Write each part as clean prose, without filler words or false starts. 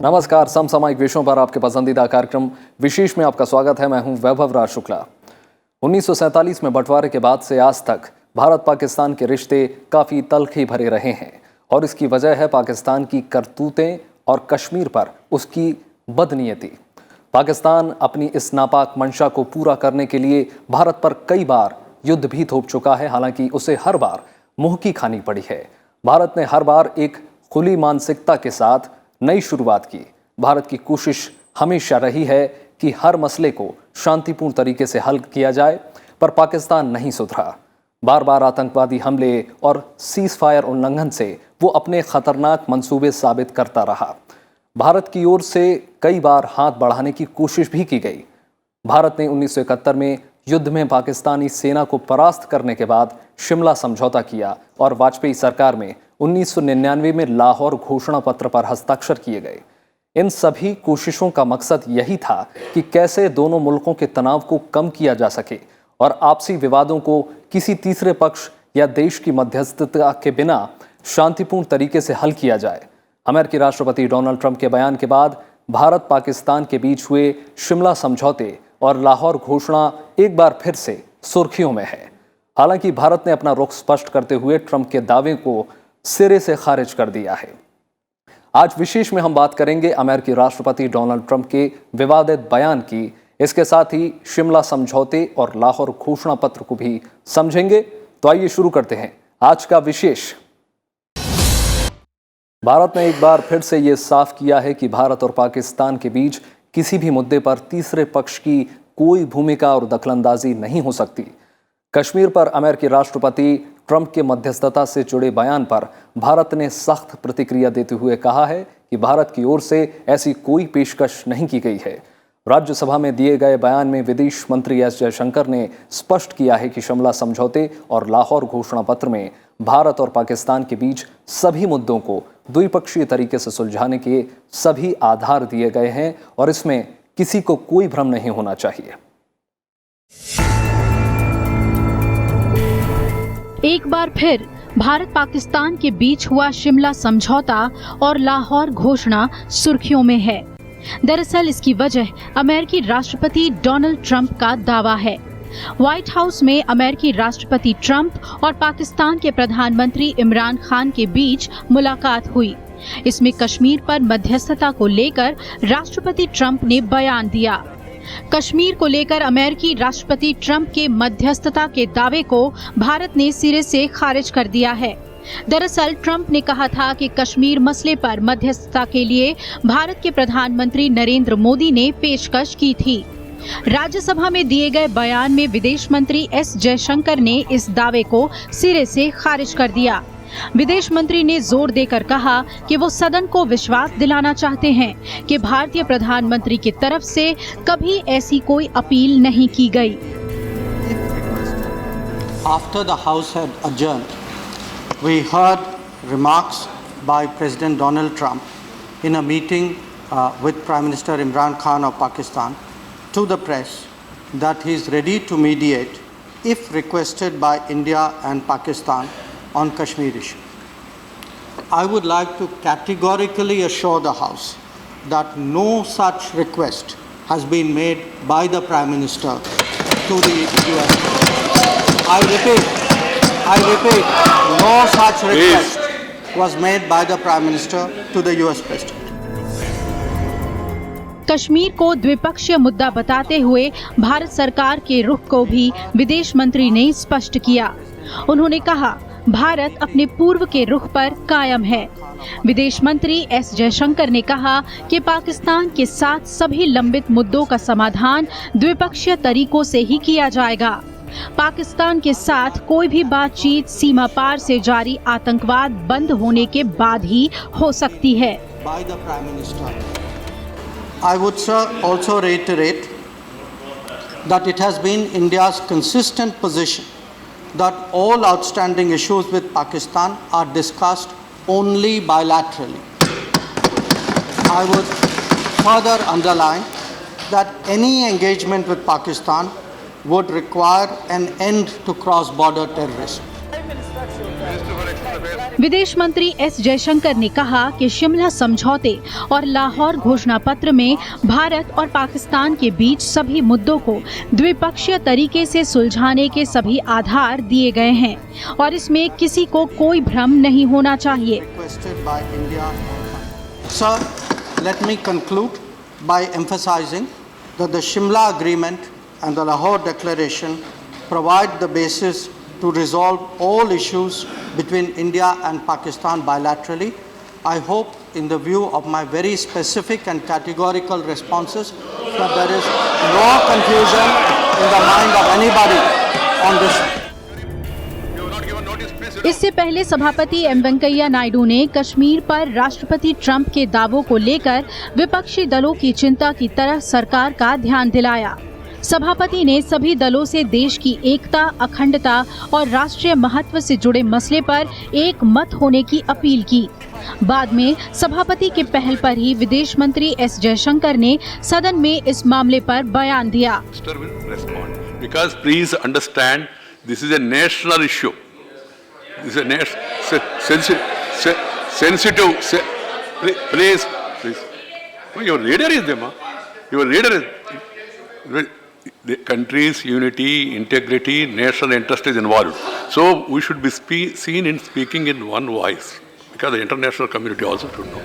नमस्कार, समसामयिक विषयों पर आपके पसंदीदा कार्यक्रम विशेष में आपका स्वागत है। मैं हूं वैभव राज शुक्ला। 1947 में बंटवारे के बाद से आज तक भारत पाकिस्तान के रिश्ते काफ़ी तलखी भरे रहे हैं और इसकी वजह है पाकिस्तान की करतूतें और कश्मीर पर उसकी बदनीयती। पाकिस्तान अपनी इस नापाक मंशा को पूरा करने के लिए भारत पर कई बार युद्ध भी थोप चुका है, हालांकि उसे हर बार मुंह की खानी पड़ी है। भारत ने हर बार एक खुली मानसिकता के साथ नई शुरुआत की। भारत की कोशिश हमेशा रही है कि हर मसले को शांतिपूर्ण तरीके से हल किया जाए, पर पाकिस्तान नहीं सुधरा। बार बार आतंकवादी हमले और सीज फायर उल्लंघन से वो अपने खतरनाक मंसूबे साबित करता रहा। भारत की ओर से कई बार हाथ बढ़ाने की कोशिश भी की गई। भारत ने 1971 में युद्ध में पाकिस्तानी सेना को परास्त करने के बाद शिमला समझौता किया और वाजपेयी सरकार में 1999 में लाहौर घोषणा पत्र पर हस्ताक्षर किए गए। इन सभी कोशिशों का मकसद यही था कि कैसे दोनों मुल्कों के तनाव को कम किया जा सके और आपसी विवादों को किसी तीसरे पक्ष या देश की मध्यस्थता के बिना शांतिपूर्ण तरीके से हल किया जाए। अमेरिकी राष्ट्रपति डोनाल्ड ट्रंप के बयान के बाद भारत पाकिस्तान के बीच हुए शिमला समझौते और लाहौर घोषणा एक बार फिर से सुर्खियों में है। हालांकि भारत ने अपना रुख स्पष्ट करते हुए ट्रंप के दावे को सिरे से खारिज कर दिया है। आज विशेष में हम बात करेंगे अमेरिकी राष्ट्रपति डोनाल्ड ट्रंप के विवादित बयान की। इसके साथ ही शिमला समझौते और लाहौर घोषणा पत्र को भी समझेंगे। तो आइए शुरू करते हैं आज का विशेष। भारत ने एक बार फिर से ये साफ किया है कि भारत और पाकिस्तान के बीच किसी भी मुद्दे पर तीसरे पक्ष की कोई भूमिका और दखलंदाजी नहीं हो सकती। कश्मीर पर अमेरिकी राष्ट्रपति ट्रंप के मध्यस्थता से जुड़े बयान पर भारत ने सख्त प्रतिक्रिया देते हुए कहा है कि भारत की ओर से ऐसी कोई पेशकश नहीं की गई है। राज्यसभा में दिए गए बयान में विदेश मंत्री एस जयशंकर ने स्पष्ट किया है कि शिमला समझौते और लाहौर घोषणा पत्र में भारत और पाकिस्तान के बीच सभी मुद्दों को द्विपक्षीय तरीके से सुलझाने के सभी आधार दिए गए हैं और इसमें किसी को कोई भ्रम नहीं होना चाहिए। एक बार फिर भारत पाकिस्तान के बीच हुआ शिमला समझौता और लाहौर घोषणा सुर्खियों में है। दरअसल इसकी वजह अमेरिकी राष्ट्रपति डोनाल्ड ट्रंप का दावा है। व्हाइट हाउस में अमेरिकी राष्ट्रपति ट्रंप और पाकिस्तान के प्रधानमंत्री इमरान खान के बीच मुलाकात हुई। इसमें कश्मीर पर मध्यस्थता को लेकर राष्ट्रपति ट्रंप ने बयान दिया। कश्मीर को लेकर अमेरिकी राष्ट्रपति ट्रंप के मध्यस्थता के दावे को भारत ने सिरे से खारिज कर दिया है। दरअसल ट्रंप ने कहा था कि कश्मीर मसले पर मध्यस्थता के लिए भारत के प्रधानमंत्री नरेंद्र मोदी ने पेशकश की थी। राज्यसभा में दिए गए बयान में विदेश मंत्री एस जयशंकर ने इस दावे को सिरे से खारिज कर दिया। विदेश मंत्री ने जोर देकर कहा कि वो सदन को विश्वास दिलाना चाहते हैं कि भारतीय प्रधानमंत्री की तरफ से कभी ऐसी कोई अपील नहीं की गई। After the House had adjourned, we heard remarks by President Donald Trump in a meeting with Prime Minister Imran Khan of Pakistan to the press that he is ready to mediate if requested by India and Pakistan on Kashmir issue. I would like to categorically assure the House that no such request has been made by the Prime Minister to the US. I repeat, no such request was made by the Prime Minister to the US President. Kashmir को द्विपक्षीय मुद्दा बताते हुए भारत सरकार के रुख को भी विदेश मंत्री ने स्पष्ट किया। उन्होंने कहा, भारत अपने पूर्व के रुख पर कायम है। विदेश मंत्री एस जयशंकर ने कहा कि पाकिस्तान के साथ सभी लंबित मुद्दों का समाधान द्विपक्षीय तरीकों से ही किया जाएगा। पाकिस्तान के साथ कोई भी बातचीत सीमा पार से जारी आतंकवाद बंद होने के बाद ही हो सकती है। I would also reiterate that it has been India's consistent position that all outstanding issues with Pakistan are discussed only bilaterally. I would further underline that any engagement with Pakistan would require an end to cross-border terrorism. विदेश मंत्री S Jaishankar ने कहा कि शिमला समझौते और लाहौर घोषणा पत्र में भारत और पाकिस्तान के बीच सभी मुद्दों को द्विपक्षीय तरीके से सुलझाने के सभी आधार दिए गए हैं और इसमें किसी को कोई भ्रम नहीं होना चाहिए। Sir, let me conclude by emphasizing that the Shimla Agreement and the Lahore Declaration provide the basis to resolve all issues between India and Pakistan bilaterally. I hope, in the view of my very specific and categorical responses, that there is no confusion in the mind of anybody on this. इससे पहले सभापति M Venkaiah Naidu ने कश्मीर पर राष्ट्रपति Trump के दावों को लेकर विपक्षी दलों की चिंता की तरफ सरकार का ध्यान दिलाया। सभापति ने सभी दलों से देश की एकता, अखंडता और राष्ट्रीय महत्व से जुड़े मसले पर एक मत होने की अपील की। बाद में सभापति के पहल पर ही विदेश मंत्री एस जयशंकर ने सदन में इस मामले पर बयान दिया। Because please understand, this is a national issue. This is a sensitive. Please. Your leader is them. Your leader is. The country's unity, integrity, national interest is involved. So we should be seen in speaking in one voice, because the international community also should know.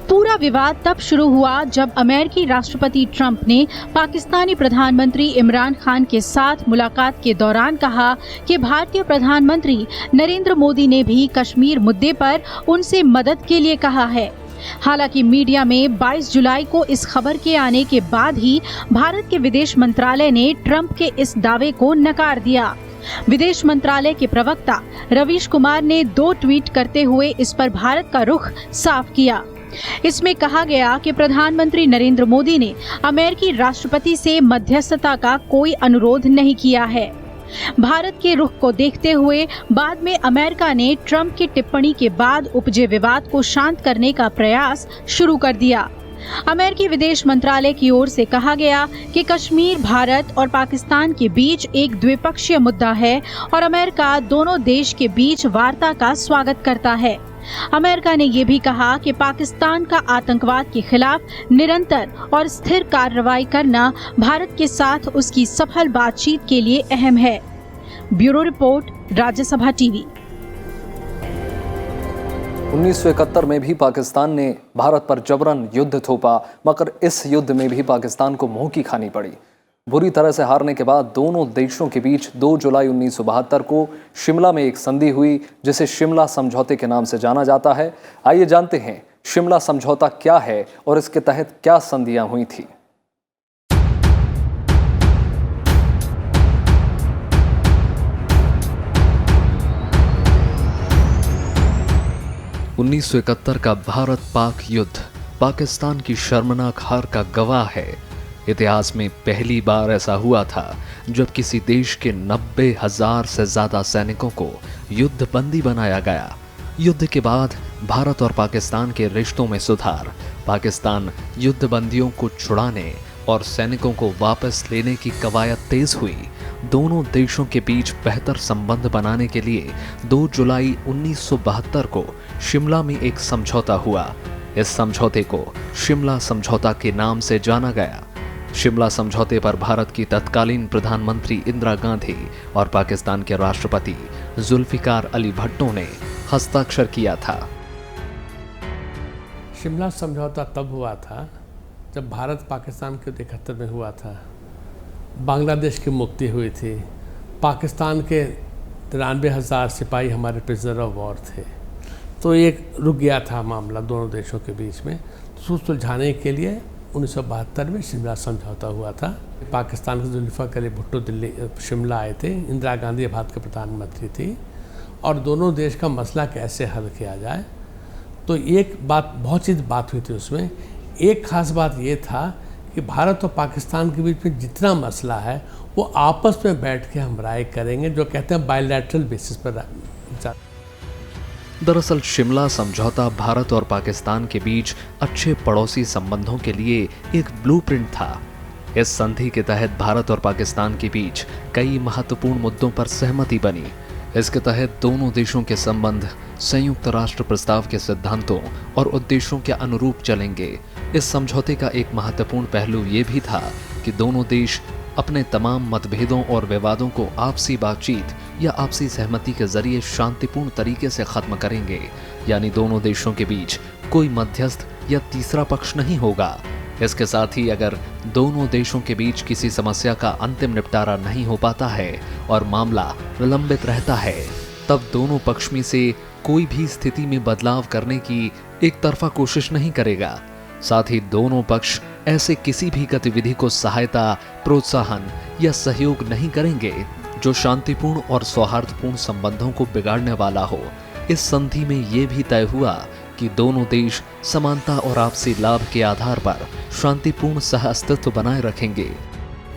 पूरा विवाद तब शुरू हुआ जब अमेरिकी राष्ट्रपति Trump ने पाकिस्तानी प्रधानमंत्री इमरान खान के साथ मुलाकात के दौरान कहा कि भारतीय प्रधानमंत्री नरेंद्र मोदी ने भी कश्मीर मुद्दे पर उनसे मदद के लिए कहा है। हालांकि मीडिया में 22 जुलाई को इस खबर के आने के बाद ही भारत के विदेश मंत्रालय ने ट्रंप के इस दावे को नकार दिया। विदेश मंत्रालय के प्रवक्ता रवीश कुमार ने 2 ट्वीट करते हुए इस पर भारत का रुख साफ किया। इसमें कहा गया कि प्रधानमंत्री नरेंद्र मोदी ने अमेरिकी राष्ट्रपति से मध्यस्थता का कोई अनुरोध नहीं किया है। भारत के रुख को देखते हुए बाद में अमेरिका ने ट्रंप की टिप्पणी के बाद उपजे विवाद को शांत करने का प्रयास शुरू कर दिया। अमेरिकी विदेश मंत्रालय की ओर से कहा गया कि कश्मीर भारत और पाकिस्तान के बीच एक द्विपक्षीय मुद्दा है और अमेरिका दोनों देश के बीच वार्ता का स्वागत करता है। अमेरिका ने यह भी कहा कि पाकिस्तान का आतंकवाद के खिलाफ निरंतर और स्थिर कार्रवाई करना भारत के साथ उसकी सफल बातचीत के लिए अहम है। Bureau report, Rajya Sabha TV. 1971 में भी पाकिस्तान ने भारत पर जबरन युद्ध थोपा, मगर इस युद्ध में भी पाकिस्तान को मुंह की खानी पड़ी। बुरी तरह से हारने के बाद दोनों देशों के बीच 2 जुलाई 1972 को शिमला में एक संधि हुई, जिसे शिमला समझौते के नाम से जाना जाता है। आइए जानते हैं शिमला समझौता क्या है और इसके तहत क्या संधियां हुई थी। उन्नीस का भारत पाक युद्ध पाकिस्तान की शर्मनाक हार का गवाह है। इतिहास में पहली बार ऐसा हुआ था जब किसी देश के 90,000 से ज्यादा सैनिकों को युद्ध बंदी बनाया गया। युद्ध के बाद भारत और पाकिस्तान के रिश्तों में सुधार, पाकिस्तान युद्ध बंदियों को छुड़ाने और सैनिकों को वापस लेने की कवायद तेज हुई। दोनों देशों के बीच बेहतर संबंध बनाने के लिए 2 जुलाई 1972 को शिमला में एक समझौता हुआ। इस समझौते को शिमला समझौता के नाम से जाना गया। शिमला समझौते पर भारत की तत्कालीन प्रधानमंत्री इंदिरा गांधी और पाकिस्तान के राष्ट्रपति जुल्फिकार अली भट्टो ने हस्ताक्षर किया था। शिमला समझौता तब हुआ था जब भारत पाकिस्तान के 71 में हुआ था। बांग्लादेश की मुक्ति हुई थी। पाकिस्तान के 93,000 सिपाही हमारे प्रिजनर ऑफ वॉर थे। तो एक रुक गया था मामला दोनों देशों के बीच में। तो सुलझाने के लिए 1972 में शिमला समझौता हुआ था। पाकिस्तान के जुल्फिकार अली भुट्टो दिल्ली शिमला आए थे। इंदिरा गांधी भारत के प्रधानमंत्री थी और दोनों देश का मसला कैसे हल किया जाए। तो एक बात, बहुत सी बात हुई थी उसमें। एक खास बात ये था कि भारत और पाकिस्तान के बीच में जितना मसला है वो आपस में बैठ के हम राय करेंगे, जो कहते हैं बायलैटरल बेसिस पर। दरअसल शिमला समझौता भारत और पाकिस्तान के बीच अच्छे पड़ोसी संबंधों के लिए एक ब्लूप्रिंट था। इस संधि के तहत भारत और पाकिस्तान के बीच कई महत्वपूर्ण मुद्दों पर सहमति बनी। इसके तहत दोनों देशों के संबंध संयुक्त राष्ट्र प्रस्ताव के सिद्धांतों और उद्देश्यों के अनुरूप चलेंगे। इस समझौते का एक महत्वपूर्ण पहलू ये भी था कि दोनों देश अपने तमाम मतभेदों और विवादों को आपसी बातचीत या आपसी सहमति के जरिए शांतिपूर्ण तरीके से खत्म करेंगे, यानी दोनों देशों के बीच कोई मध्यस्थ या तीसरा पक्ष नहीं होगा। इसके साथ ही अगर दोनों देशों के बीच किसी समस्या का अंतिम निपटारा नहीं हो पाता है और मामला विलंबित रहता है, तब दोनों पक्ष में से कोई भी स्थिति में बदलाव करने की एक तरफा कोशिश नहीं करेगा। साथ ही दोनों पक्ष ऐसे किसी भी गतिविधि को सहायता, प्रोत्साहन या सहयोग नहीं करेंगे जो शांतिपूर्ण और सौहार्दपूर्ण संबंधों को बिगाड़ने वाला हो। इस संधि में ये भी तय हुआ कि दोनों देश समानता और आपसी लाभ के आधार पर शांतिपूर्ण सहअस्तित्व बनाए रखेंगे,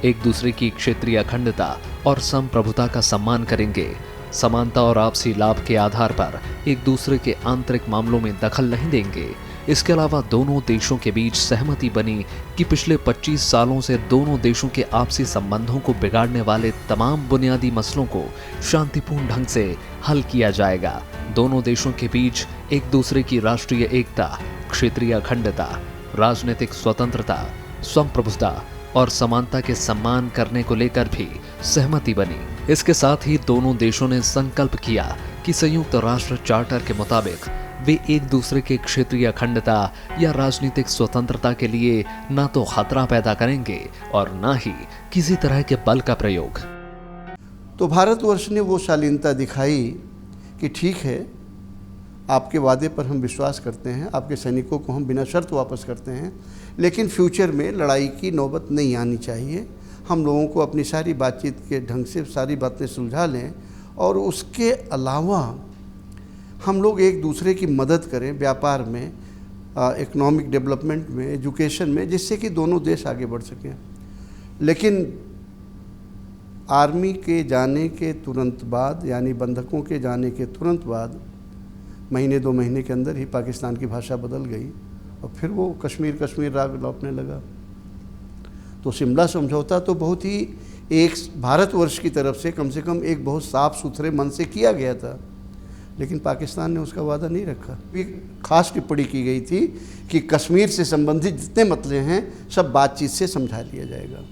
एक दूसरे की क्षेत्रीय अखंडता और संप्रभुता का सम्मान करेंगे, समानता और आपसी लाभ के आधार पर एक दूसरे के आंतरिक मामलों में दखल नहीं देंगे। इसके अलावा दोनों देशों के बीच सहमति बनी कि पिछले 25 सालों से दोनों देशों के आपसी संबंधों को बिगाड़ने वाले तमाम बुनियादी मसलों को शांतिपूर्ण ढंग से हल किया जाएगा। दोनों देशों के बीच एक दूसरे की राष्ट्रीय एकता, क्षेत्रीय अखंडता, राजनीतिक स्वतंत्रता, संप्रभुता और समानता के सम्मान करने को लेकर भी सहमति बनी। इसके साथ ही दोनों देशों ने संकल्प किया कि संयुक्त राष्ट्र चार्टर के मुताबिक वे एक दूसरे के क्षेत्रीय अखंडता या राजनीतिक स्वतंत्रता के लिए न तो खतरा पैदा करेंगे और न ही किसी तरह के बल का प्रयोग। तो भारतवर्ष ने वो शालीनता दिखाई कि ठीक है, आपके वादे पर हम विश्वास करते हैं, आपके सैनिकों को हम बिना शर्त वापस करते हैं, लेकिन फ्यूचर में लड़ाई की नौबत नहीं आनी चाहिए। हम लोगों को अपनी सारी बातचीत के ढंग से सारी बातें सुलझा लें और उसके अलावा हम लोग एक दूसरे की मदद करें व्यापार में, इकोनॉमिक डेवलपमेंट में, एजुकेशन में, जिससे कि दोनों देश आगे बढ़ सकें। लेकिन आर्मी के जाने के तुरंत बाद, यानी बंधकों के जाने के तुरंत बाद, महीने 2 महीने के अंदर ही पाकिस्तान की भाषा बदल गई और फिर वो कश्मीर राग लौटने लगा। तो शिमला समझौता तो बहुत ही एक भारतवर्ष की तरफ से कम एक बहुत साफ सुथरे मन से किया गया था, लेकिन पाकिस्तान ने उसका वादा नहीं रखा। एक खास टिप्पणी की गई थी कि कश्मीर से संबंधित जितने मसले हैं सब बातचीत से समझा लिया जाएगा।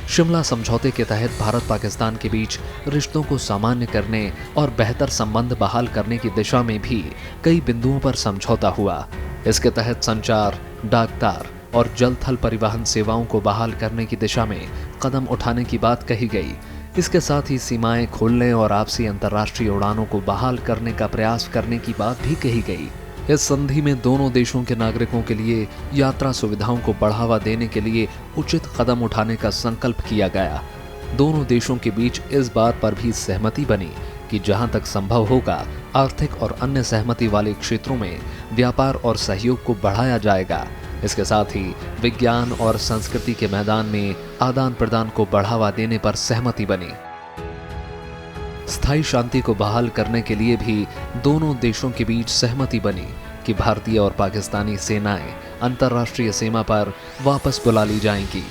शिमला समझौते के तहत भारत पाकिस्तान के बीच रिश्तों को सामान्य करने और बेहतर संबंध बहाल करने की दिशा में भी कई बिंदुओं पर समझौता हुआ। इसके तहत संचार, डाकतार और जल थल परिवहन सेवाओं को बहाल करने की दिशा में कदम उठाने की बात कही गई। इसके साथ ही सीमाएं खोलने और आपसी अंतर्राष्ट्रीय उड़ानों को बहाल करने का प्रयास करने की बात भी कही गई। इस संधि में दोनों देशों के नागरिकों के लिए यात्रा सुविधाओं को बढ़ावा देने के लिए उचित कदम उठाने का संकल्प किया गया। दोनों देशों के बीच इस बात पर भी सहमति बनी कि जहां तक संभव होगा आर्थिक और अन्य सहमति वाले क्षेत्रों में व्यापार और सहयोग को बढ़ाया जाएगा। इसके साथ ही विज्ञान और संस्कृति के मैदान में आदान प्रदान को बढ़ावा देने पर सहमति बनी। स्थायी शांति को बहाल करने के लिए भी दोनों देशों के बीच सहमति बनी कि भारतीय और पाकिस्तानी सेनाएं अंतर्राष्ट्रीय सीमा पर वापस बुला ली जाएंगी।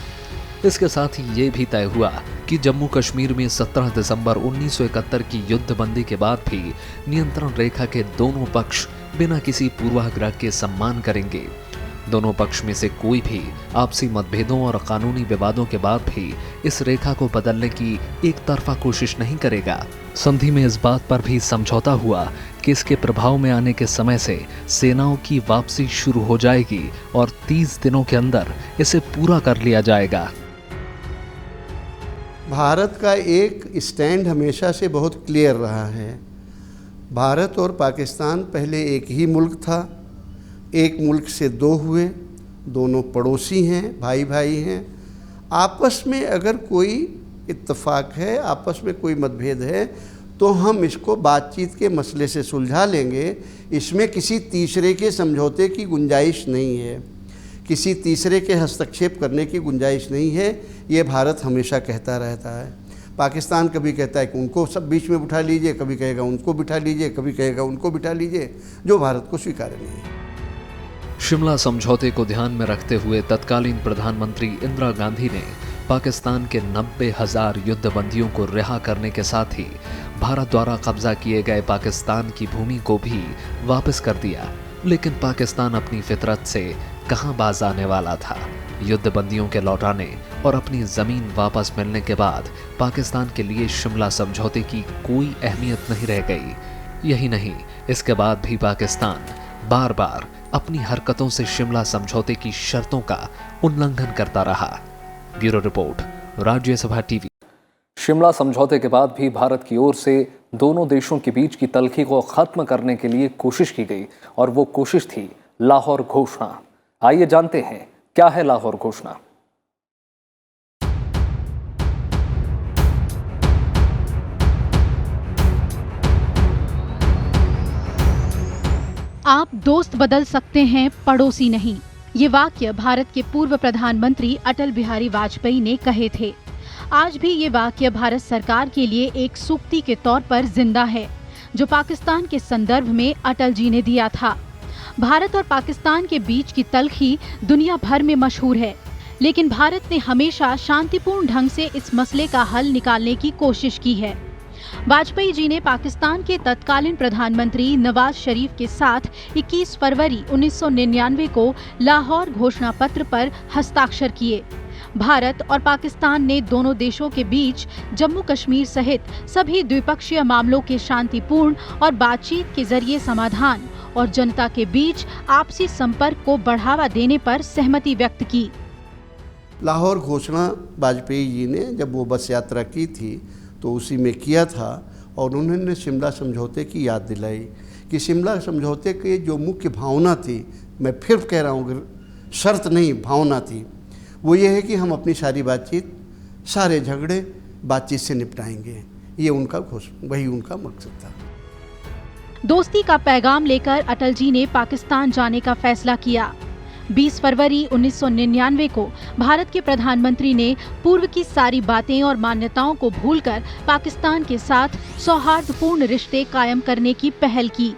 इसके साथ ही ये भी तय हुआ कि जम्मू कश्मीर में 17 दिसंबर 1971 की युद्धबंदी के बाद भी नियंत्रण रेखा के दोनों पक्ष बिना किसी पूर्वाग्रह के सम्मान करेंगे। दोनों पक्ष में से कोई भी आपसी मतभेदों और कानूनी विवादों के बाद भी इस रेखा को बदलने की एक तरफा कोशिश नहीं करेगा। संधि में इस बात पर भी समझौता हुआ कि इसके प्रभाव में आने के समय से सेनाओं की वापसी शुरू हो जाएगी और 30 दिनों के अंदर इसे पूरा कर लिया जाएगा। भारत का एक स्टैंड हमेशा से बहुत क्लियर रहा है। भारत और पाकिस्तान पहले एक ही मुल्क था, एक मुल्क से 2 हुए, दोनों पड़ोसी हैं, भाई भाई हैं। आपस में अगर कोई इत्तेफाक है, आपस में कोई मतभेद है, तो हम इसको बातचीत के मसले से सुलझा लेंगे। इसमें किसी तीसरे के समझौते की गुंजाइश नहीं है, किसी तीसरे के हस्तक्षेप करने की गुंजाइश नहीं है। ये भारत हमेशा कहता रहता है। पाकिस्तान कभी कहता है कि उनको सब बीच में बिठा लीजिए, कभी कहेगा उनको बिठा लीजिए, कभी कहेगा उनको बिठा लीजिए, जो भारत को स्वीकार्य नहीं है। शिमला समझौते को ध्यान में रखते हुए तत्कालीन प्रधानमंत्री इंदिरा गांधी ने पाकिस्तान के 90,000 युद्धबंदियों को रिहा करने के साथ ही भारत द्वारा कब्जा किए गए पाकिस्तान की भूमि को भी वापस कर दिया। लेकिन पाकिस्तान अपनी फितरत से कहां बाज आने वाला था। युद्धबंदियों के लौटाने और अपनी जमीन वापस मिलने के बाद पाकिस्तान के लिए शिमला समझौते की कोई अहमियत नहीं रह गई। यही नहीं, इसके बाद भी पाकिस्तान बार बार अपनी हरकतों से शिमला समझौते की शर्तों का उल्लंघन करता रहा। Bureau report, Rajya Sabha TV. Shimla समझौते के बाद भी भारत की ओर से दोनों देशों के बीच की तल्खी को खत्म करने के लिए कोशिश की गई और वो कोशिश थी लाहौर घोषणा। आइए जानते हैं क्या है लाहौर घोषणा। आप दोस्त बदल सकते हैं, पड़ोसी नहीं। ये वाक्य भारत के पूर्व प्रधानमंत्री अटल बिहारी वाजपेयी ने कहे थे। आज भी ये वाक्य भारत सरकार के लिए एक सूक्ति के तौर पर जिंदा है, जो पाकिस्तान के संदर्भ में अटल जी ने दिया था। भारत और पाकिस्तान के बीच की तल्खी दुनिया भर में मशहूर है, लेकिन भारत ने हमेशा शांतिपूर्ण ढंग से इस मसले का हल निकालने की कोशिश की है। वाजपेयी जी ने पाकिस्तान के तत्कालीन प्रधानमंत्री नवाज शरीफ के साथ 21 फरवरी 1999 को लाहौर घोषणा पत्र पर हस्ताक्षर किए। भारत और पाकिस्तान ने दोनों देशों के बीच जम्मू कश्मीर सहित सभी द्विपक्षीय मामलों के शांतिपूर्ण और बातचीत के जरिए समाधान और जनता के बीच आपसी संपर्क को बढ़ावा देने पर सहमति व्यक्त की। लाहौर घोषणा वाजपेयी जी ने जब वो बस यात्रा की थी तो उसी में किया था और उन्होंने शिमला समझौते की याद दिलाई कि शिमला समझौते की जो मुख्य भावना थी, मैं फिर कह रहा हूँ, शर्त नहीं भावना थी, वो ये है कि हम अपनी सारी बातचीत, सारे झगड़े बातचीत से निपटाएंगे। ये उनका वही उनका मकसद था। दोस्ती का पैगाम लेकर अटल जी ने पाकिस्तान जाने का फैसला किया। 20 फरवरी 1999 को भारत के प्रधानमंत्री ने पूर्व की सारी बातें और मान्यताओं को भूलकर पाकिस्तान के साथ सौहार्दपूर्ण रिश्ते कायम करने की पहल की।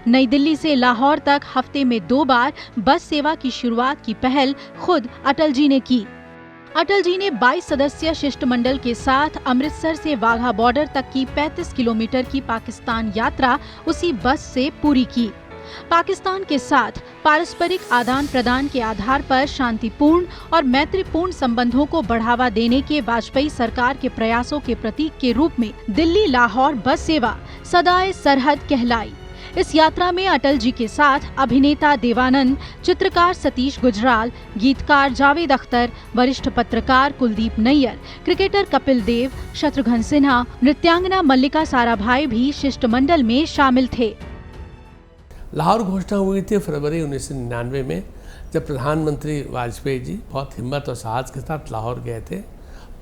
नई दिल्ली से लाहौर तक हफ्ते में 2 बार बस सेवा की शुरुआत की पहल खुद अटल जी ने की। अटल जी ने 22 सदस्यीय शिष्टमंडल के साथ अमृतसर से वाघा बॉर्डर तक की 35 किलोमीटर की पाकिस्तान यात्रा उसी बस से पूरी की। पाकिस्तान के साथ पारस्परिक आदान प्रदान के आधार पर शांतिपूर्ण और मैत्रीपूर्ण संबंधों को बढ़ावा देने के वाजपेयी सरकार के प्रयासों के प्रतीक के रूप में दिल्ली लाहौर बस सेवा सदाए सरहद कहलाई। इस यात्रा में अटल जी के साथ अभिनेता देवानंद, चित्रकार सतीश गुजराल, गीतकार जावेद अख्तर, वरिष्ठ पत्रकार कुलदीप नैयर, क्रिकेटर कपिल देव, शत्रुघ्न सिन्हा, नृत्यांगना मल्लिका साराभाई भी शिष्टमंडल में शामिल थे। लाहौर घोषणा हुई थी फरवरी 1999 में, जब प्रधानमंत्री वाजपेयी जी बहुत हिम्मत और साहस के साथ लाहौर गए थे।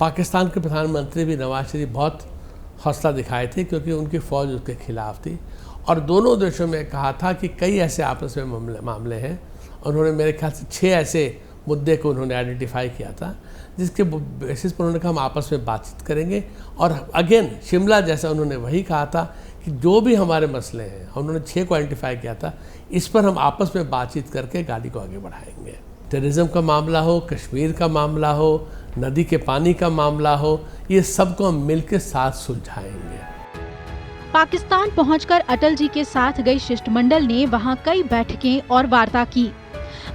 पाकिस्तान के प्रधानमंत्री भी नवाज शरीफ बहुत हौसला दिखाए थे, क्योंकि उनकी फ़ौज उसके खिलाफ थी और दोनों देशों में कहा था कि कई ऐसे आपस में मामले हैं। उन्होंने मेरे ख्याल से 6 ऐसे मुद्दे को उन्होंने आइडेंटिफाई किया था, जिसके बेसिस पर उन्होंने कहा हम आपस में बातचीत करेंगे। और अगेन शिमला जैसा उन्होंने वही कहा था कि जो भी हमारे मसले हैं, उन्होंने 6 को आइडेंटिफाई किया था, इस पर हम आपस में बातचीत करके गाड़ी को आगे बढ़ाएंगे। टेररिज्म का मामला हो, कश्मीर का मामला हो, नदी के पानी का मामला हो, ये सबको हम मिलकर साथ सुलझाएंगे। पाकिस्तान पहुंचकर अटल जी के साथ गई शिष्टमंडल ने वहां कई बैठकें और वार्ता की।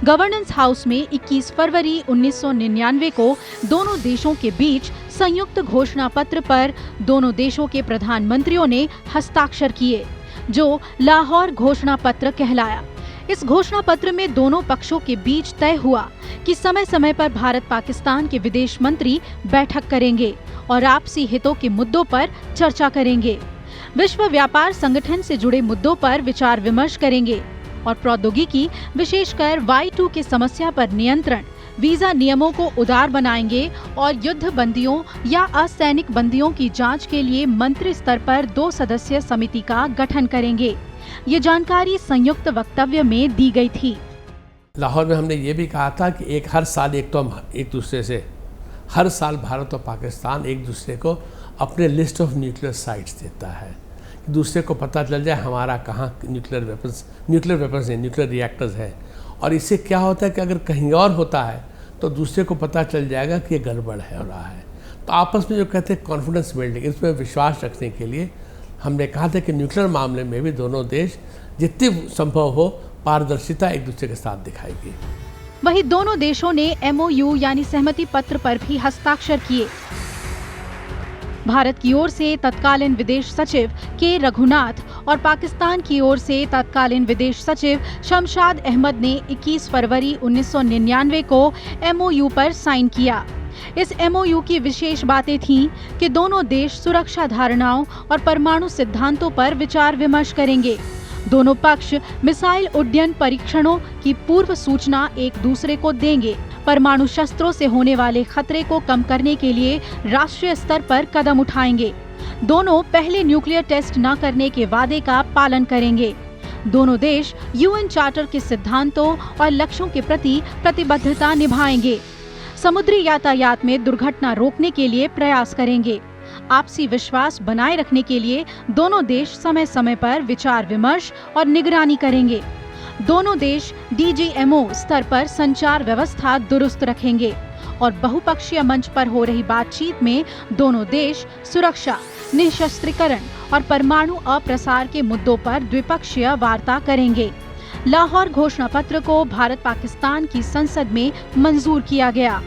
गवर्नेंस हाउस में 21 फरवरी 1999 को दोनों देशों के बीच संयुक्त घोषणा पत्र पर दोनों देशों के प्रधानमंत्रियों ने हस्ताक्षर किए, जो लाहौर घोषणा पत्र कहलाया। इस घोषणा पत्र में दोनों पक्षों के बीच तय हुआ कि समय समय पर भारत पाकिस्तान के विदेश मंत्री बैठक करेंगे और आपसी हितों के मुद्दों पर चर्चा करेंगे। विश्व व्यापार संगठन से जुड़े मुद्दों पर विचार विमर्श करेंगे और प्रौद्योगिकी, विशेषकर Y2 की समस्या पर नियंत्रण, वीजा नियमों को उदार बनाएंगे और युद्ध बंदियों या असैनिक बंदियों की जांच के लिए मंत्री स्तर पर 2 सदस्यीय समिति का गठन करेंगे। ये जानकारी संयुक्त वक्तव्य में दी गई थी। लाहौर में हमने ये भी कहा था कि हर साल एक दूसरे से हर साल भारत और पाकिस्तान एक दूसरे को अपने लिस्ट ऑफ न्यूक्लियर साइट्स देता है, कि दूसरे को पता चल जाए हमारा कहाँ न्यूक्लियर वेपन्स नहीं, न्यूक्लियर रिएक्टर्स है। और इससे क्या होता है कि अगर कहीं और होता है तो दूसरे को पता चल जाएगा कि ये गड़बड़ है और रहा है। तो आपस में जो कहते हैं कॉन्फिडेंस बिल्डिंग, इसमें विश्वास रखने के लिए हमने कहा था कि न्यूक्लियर मामले में भी दोनों देश जितनी संभव हो पारदर्शिता एक दूसरे के साथ दिखाएगी। वहीं दोनों देशों ने MOU यानी सहमति पत्र पर भी हस्ताक्षर किए। भारत की ओर से तत्कालीन विदेश सचिव के रघुनाथ और पाकिस्तान की ओर से तत्कालीन विदेश सचिव शमशाद अहमद ने 21 फरवरी 1999 को MOU पर साइन किया। इस MOU की विशेष बातें थीं कि दोनों देश सुरक्षा धारणाओं और परमाणु सिद्धांतों पर विचार विमर्श करेंगे। दोनों पक्ष मिसाइल उड्डयन परीक्षणों की पूर्व सूचना एक दूसरे को देंगे। परमाणु शस्त्रों से होने वाले खतरे को कम करने के लिए राष्ट्रीय स्तर पर कदम उठाएंगे। दोनों पहले न्यूक्लियर टेस्ट न करने के वादे का पालन करेंगे। दोनों देश UN चार्टर के सिद्धांतों और लक्ष्यों के प्रति प्रतिबद्धता निभाएंगे। समुद्री यातायात में दुर्घटना रोकने के लिए प्रयास करेंगे। आपसी विश्वास बनाए रखने के लिए दोनों देश समय समय पर विचार विमर्श और निगरानी करेंगे। दोनों देश DGMO स्तर पर संचार व्यवस्था दुरुस्त रखेंगे और बहुपक्षीय मंच पर हो रही बातचीत में दोनों देश सुरक्षा, निशस्त्रीकरण और परमाणु अप्रसार के मुद्दों पर द्विपक्षीय वार्ता करेंगे। लाहौर घोषणा पत्र को भारत पाकिस्तान की संसद में मंजूर किया गया।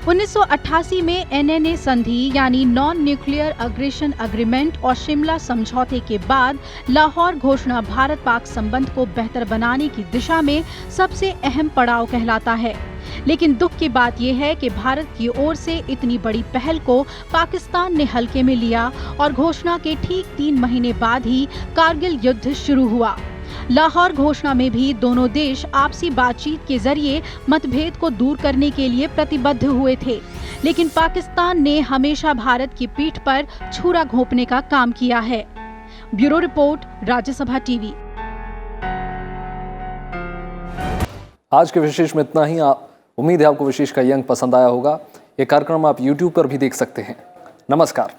1988 में NNA संधि यानी नॉन न्यूक्लियर अग्रेशन एग्रीमेंट और शिमला समझौते के बाद लाहौर घोषणा भारत पाक संबंध को बेहतर बनाने की दिशा में सबसे अहम पड़ाव कहलाता है। लेकिन दुख की बात यह है कि भारत की ओर से इतनी बड़ी पहल को पाकिस्तान ने हल्के में लिया और घोषणा के ठीक 3 महीने बाद ही कारगिल युद्ध शुरू हुआ। लाहौर घोषणा में भी दोनों देश आपसी बातचीत के जरिए मतभेद को दूर करने के लिए प्रतिबद्ध हुए थे, लेकिन पाकिस्तान ने हमेशा भारत की पीठ पर छुरा घोंपने का काम किया है। Bureau report, Rajya Sabha TV. आज के विशेष में इतना ही। उम्मीद है आपको विशेष का ये अंक पसंद आया होगा। ये कार्यक्रम आप YouTube पर भी देख सकते हैं। नमस्कार।